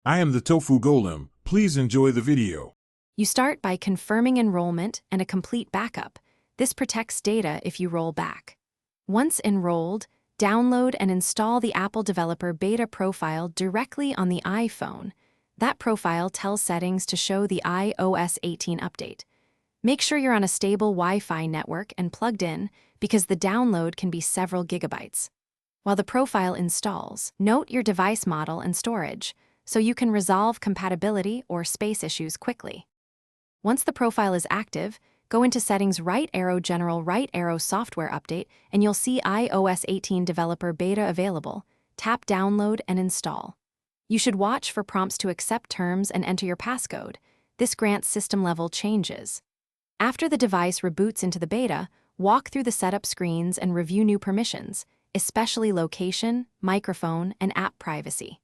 I am the Tofu Golem. Please enjoy the video. You start by confirming enrollment and a complete backup. This protects data if you roll back. Once enrolled, download and install the Apple Developer Beta profile directly on the iPhone. That profile tells settings to show the iOS 18 update. Make sure you're on a stable Wi-Fi network and plugged in, because the download can be several gigabytes. While the profile installs, note your device model and storage, so you can resolve compatibility or space issues quickly. Once the profile is active, go into Settings, right arrow General, right arrow Software Update, and you'll see iOS 18 Developer Beta available. Tap Download and install. You should watch for prompts to accept terms and enter your passcode. This grants system-level changes. After the device reboots into the beta, walk through the setup screens and review new permissions, especially location, microphone, and app privacy.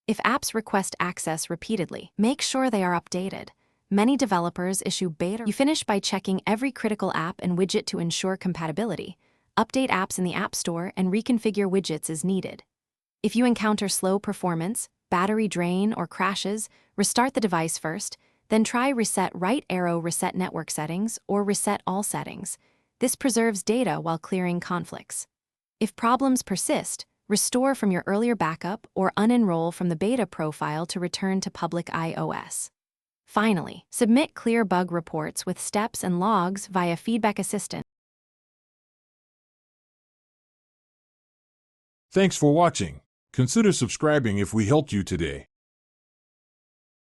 If apps request access repeatedly, make sure they are updated. Many developers issue beta. You finish by checking every critical app and widget to ensure compatibility. Update apps in the App Store and reconfigure widgets as needed. If you encounter slow performance, battery drain, or crashes, restart the device first, then try Reset, right arrow Reset Network Settings or Reset All Settings. This preserves data while clearing conflicts. If problems persist, restore from your earlier backup or unenroll from the beta profile to return to public iOS. Finally, submit clear bug reports with steps and logs via Feedback Assistant. Thanks for watching. Consider subscribing if we helped you today.